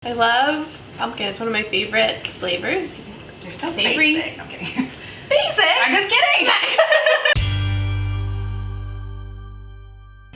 I love pumpkin. It's one of my favorite flavors. You're so savory. basic. I'm kidding. Basic? I'm just kidding.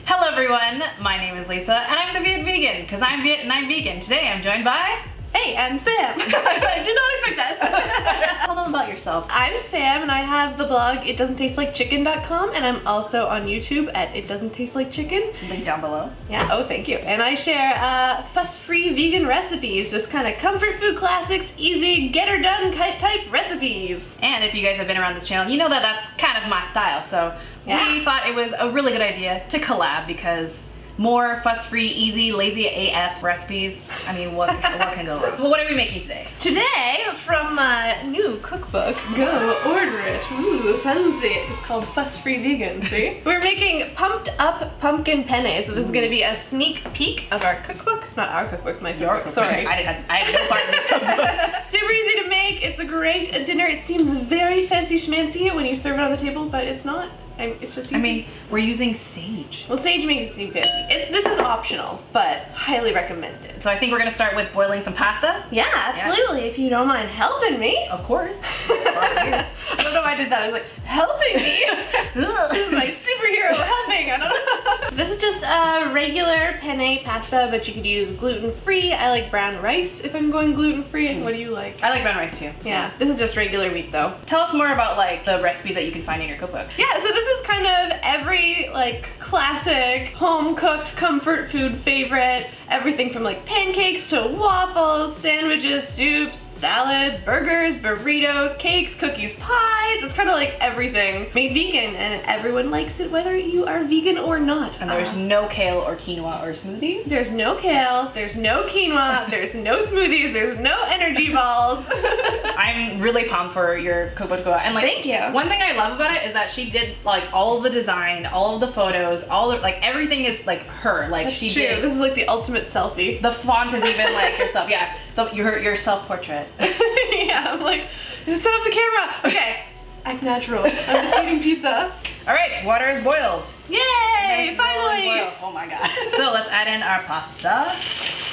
Hello everyone, my name is Lisa and I'm the Viet Vegan because I'm Viet and I'm vegan. Today I'm joined by... Hey, I'm Sam. I did not expect that. Tell them about yourself. I'm Sam and I have the blog itdoesn'ttastelikechicken.com and I'm also on YouTube at It Doesn't Taste Like Chicken. Link down below. Yeah, oh thank you. And I share fuss-free vegan recipes, just kind of comfort food classics, easy, get-her-done type recipes. And if you guys have been around this channel, you know that that's kind of my style, so we thought it was a really good idea to collab because more fuss-free, easy, lazy AF recipes. I mean, what can go wrong? Well, what are we making today? Today, from my new cookbook, go order it. Ooh, fancy. It's called Fuss-Free Vegan, see? We're making pumped up pumpkin penne, so this is gonna be a sneak peek of our cookbook. Not our cookbook, my cookbook, sorry. I had no part in this cookbook. Super easy to make, it's a great dinner. It seems very fancy schmancy when you serve it on the table, but it's not. It's just easy. I mean, we're using sage. Well, sage makes it seem fancy. This is optional, but highly recommended. So I think we're gonna start with boiling some pasta. Yeah, absolutely, if you don't mind helping me. Of course. I don't know why I did that. I was like, helping me? This is my superhero helping. I don't know. So this is just a regular penne pasta, but you could use gluten-free. I like brown rice if I'm going gluten-free. What do you like? I like brown rice too. Yeah, this is just regular wheat though. Tell us more about like the recipes that you can find in your cookbook. Yeah, so this is kind of every like classic home-cooked comfort food favorite. Everything from like pancakes to waffles, sandwiches, soups, salads, burgers, burritos, cakes, cookies, pies. It's kind of like everything made vegan, and everyone likes it whether you are vegan or not. And there's no kale or quinoa or smoothies? There's no kale, there's no quinoa, there's no smoothies, there's no energy balls. I'm really pumped for your cookbook to go out. And like, thank you. One thing I love about it is that she did like all of the design, all of the photos, all of like everything is like her. Like That's she true. did. This is like the ultimate selfie. The font is even like yourself. Yeah, your self-portrait. Yeah, I'm like, just set up the camera. Okay, act natural. I'm just eating pizza. All right, water is boiled. Yay, Nice finally. boil. Oh my god. So let's add in our pasta.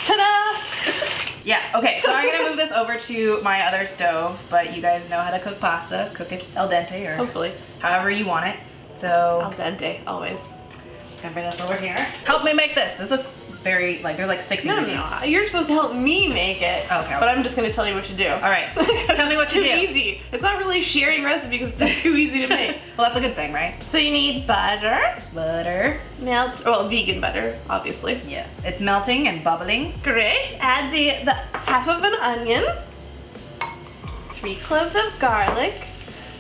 Ta-da! Yeah, okay, so I'm gonna move this over to my other stove, but you guys know how to cook pasta. Cook it al dente or Hopefully. however you want it. So Al dente, always. just gonna bring this over here. Help me make this. This looks very, like, there's like 6 ingredients. No, you're supposed to help me make it. Okay. But I'm just gonna tell you what to do. All right, tell me what to do. It's too easy. It's not really sharing recipe because it's just too easy to make. Well, that's a good thing, right? So you need butter, Butter. well, vegan butter, obviously. Yeah, it's melting and bubbling. Great. Add the half of an onion, 3 cloves of garlic,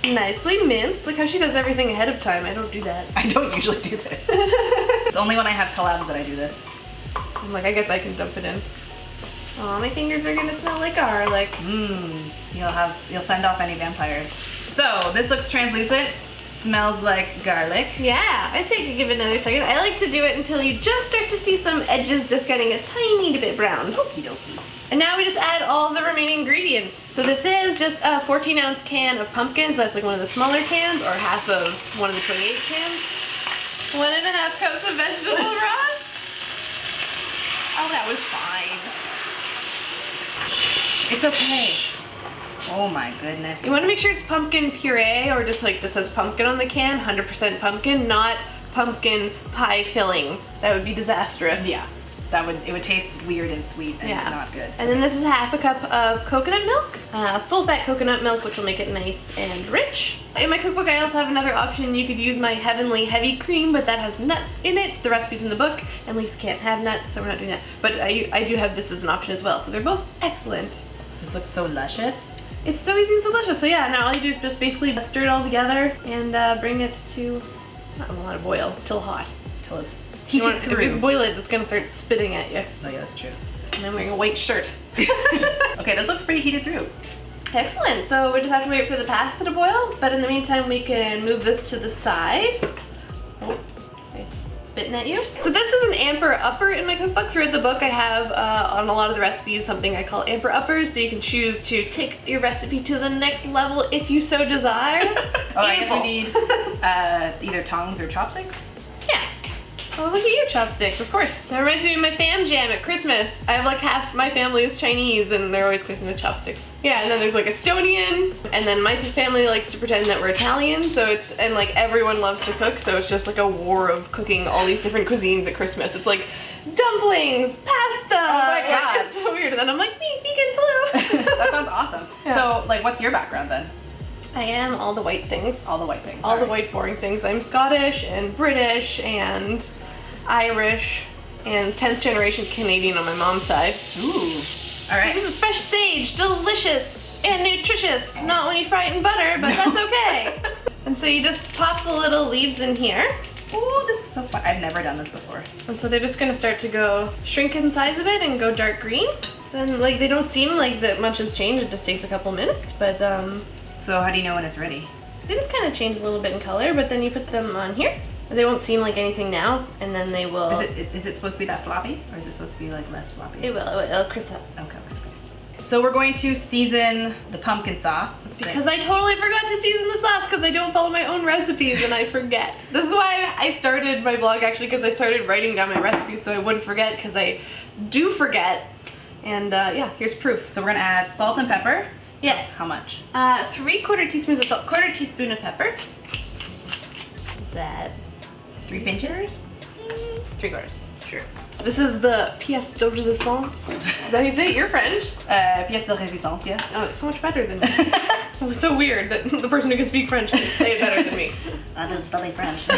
nicely minced. Look how she does everything ahead of time. I don't do that. I don't usually do this. It's only when I have collabs that I do this. I'm like, I guess I can dump it in. Oh, my fingers are gonna smell like garlic. You'll fend off any vampires. So this looks translucent, smells like garlic. Yeah, I think I give it another second. I like to do it until you just start to see some edges just getting a tiny bit brown. Okie dokie. And now we just add all the remaining ingredients. So this is just a 14-ounce can of pumpkins. That's like one of the smaller cans, or half of one of the 28 cans. 1.5 cups of vegetable broth. Oh, that was fine. It's okay. Oh my goodness. You want to make sure it's pumpkin puree, or just says pumpkin on the can, 100% pumpkin, not pumpkin pie filling. That would be disastrous. Yeah, it would taste weird and sweet and not good. And then this is half a cup of coconut milk, full fat coconut milk, which will make it nice and rich. In my cookbook, I also have another option. You could use my Heavenly Heavy Cream, but that has nuts in it. The recipe's in the book, and Lisa can't have nuts, so we're not doing that. But I do have this as an option as well, so they're both excellent. This looks so luscious. It's so easy and delicious. So yeah, now all you do is just basically stir it all together and bring it to, I don't want to boil, till hot. Till it's If you heated boil it, it's gonna start spitting at you. Oh yeah, that's true. And then wearing a white shirt. Okay, this looks pretty heated through. Excellent. So we just have to wait for the pasta to boil, but in the meantime we can move this to the side. Oh, it's spitting at you. So this is an amper upper in my cookbook. Throughout the book I have on a lot of the recipes something I call amper uppers, so you can choose to take your recipe to the next level if you so desire. Oh, I guess we need either tongs or chopsticks? Yeah. Oh, look at you, chopsticks, of course. That reminds me of my fam jam at Christmas. I have like half my family is Chinese and they're always cooking with chopsticks. Yeah, and then there's like Estonian, and then my family likes to pretend that we're Italian, so it's, and like everyone loves to cook, so it's just like a war of cooking all these different cuisines at Christmas. It's like dumplings, pasta. Oh my God. Like, it's so weird. And then I'm like, me, vegan flu. That sounds awesome. Yeah. So, like, what's your background then? I am all the white things. All the white things. All the white boring things. I'm Scottish and British and Irish and 10th generation Canadian on my mom's side. Ooh. All right. This is fresh sage, delicious and nutritious. Not when you fry it in butter, but that's okay. And so you just pop the little leaves in here. Ooh, this is so fun. I've never done this before. And so they're just gonna start to go shrink in size a bit and go dark green. Then like they don't seem like that much has changed. It just takes a couple minutes, but So how do you know when it's ready? they just kind of change a little bit in color. But then you put them on here. They won't seem like anything now, and then they will. Is it supposed to be that floppy, or is it supposed to be like less floppy? It will. It'll crisp up. Okay. So we're going to season the pumpkin sauce. Because I totally forgot to season the sauce because I don't follow my own recipes and I forget. This is why I started my blog actually, because I started writing down my recipes so I wouldn't forget, because I do forget. And yeah, here's proof. So we're gonna add salt and pepper. Yes. How much? 3/4 teaspoons of salt, 1/4 teaspoon of pepper. Is that 3 pinches? 3/4? Sure. This is the pièce de résistance. Is that how you say it? You're French. Pièce de résistance, yeah. Oh, it's so much better than me. It's so weird that the person who can speak French can say it better than me. I didn't study French. Is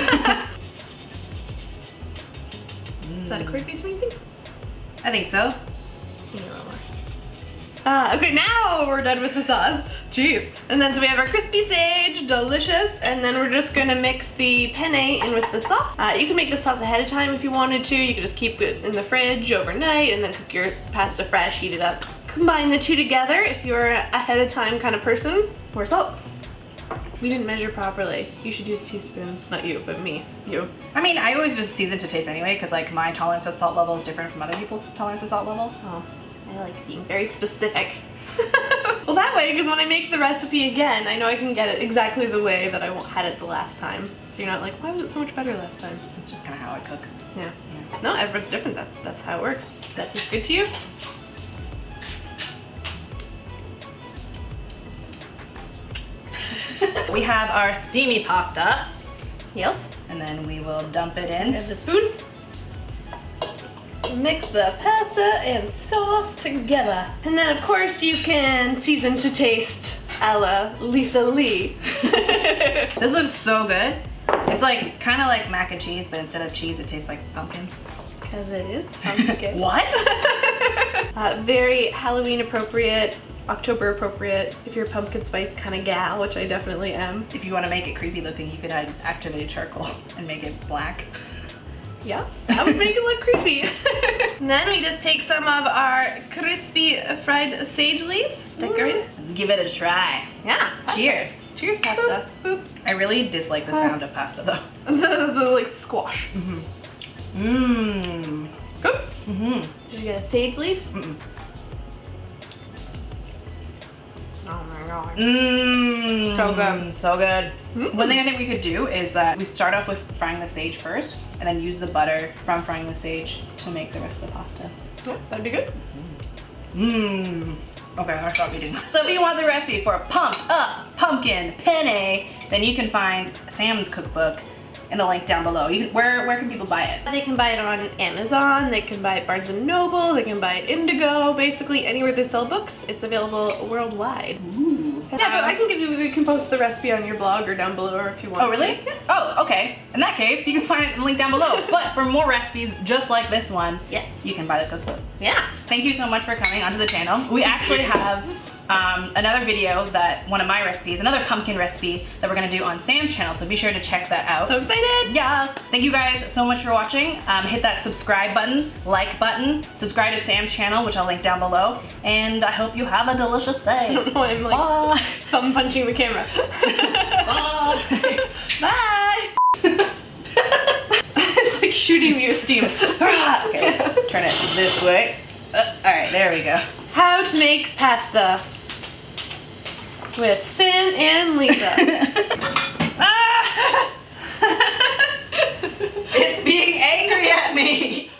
that a 1/4 teaspoon, you think? I think so. Give me a little more. Okay, now we're done with the sauce. Jeez. And then so we have our crispy sage, delicious, and then we're just gonna mix the penne in with the sauce. You can make the sauce ahead of time if you wanted to. You could just keep it in the fridge overnight and then cook your pasta fresh, heat it up. Combine the two together if you're a ahead of time kind of person. More salt. We didn't measure properly. You should use teaspoons. Not you, but me. You. I mean, I always just season to taste anyway, because like my tolerance to salt level is different from other people's tolerance to salt level. Oh, I like being very specific. Well, that way, because when I make the recipe again, I know I can get it exactly the way that I had it the last time. So you're not like, why was it so much better last time? That's just kind of how I cook. Yeah. No, everyone's different. That's how it works. Does that taste good to you? We have our steamy pasta, Yes. and then we will dump it in. And the spoon. Mix the pasta and sauce together. And then of course you can season to taste a la Lisa Lee. This looks so good. It's like kind of like mac and cheese, but instead of cheese it tastes like pumpkin. Because it is pumpkin. What? Very Halloween appropriate, October appropriate, if you're a pumpkin spice kind of gal, which I definitely am. If you want to make it creepy looking, you could add activated charcoal and make it black. Yeah, that would make it look creepy. And then we just take some of our crispy fried sage leaves, decorate it. Let's give it a try. Yeah. Cheers. Cheers, pasta. Boop. I really dislike the sound of pasta though. The like squash. Mmm. Good. Mm-hmm. Did you get a sage leaf? Mm-mm. Oh my god. Mmm. So good. So good. Mm. One thing I think we could do is we start off with frying the sage first, and then use the butter from frying the sage to make the rest of the pasta. Yeah, that'd be good. Mmm. Okay, I'll stop eating. So if you want the recipe for pumped up pumpkin penne, then you can find Sam's cookbook in the link down below. Where can people buy it? They can buy it on Amazon, they can buy it Barnes & Noble, they can buy it Indigo, basically anywhere they sell books. It's available worldwide. Ooh. Yeah, but I can we can post the recipe on your blog or down below or if you want. Oh, really? Yeah. Oh, okay. In that case, you can find it in the link down below. But for more recipes just like this one, Yes. you can buy the cookbook. Yeah. Thank you so much for coming onto the channel. We actually have another video one of my recipes, another pumpkin recipe that we're gonna do on Sam's channel, so be sure to check that out. So excited! Yes! Thank you guys so much for watching. Hit that subscribe button, like button, subscribe to Sam's channel, which I'll link down below, and I hope you have a delicious day. I don't know why I'm like Bye! thumb punching the camera. Bye! Bye! It's like shooting me with steam. Okay, let's turn it this way. Alright, there we go. How to make pasta with Sam and Lisa. It's being angry. at me.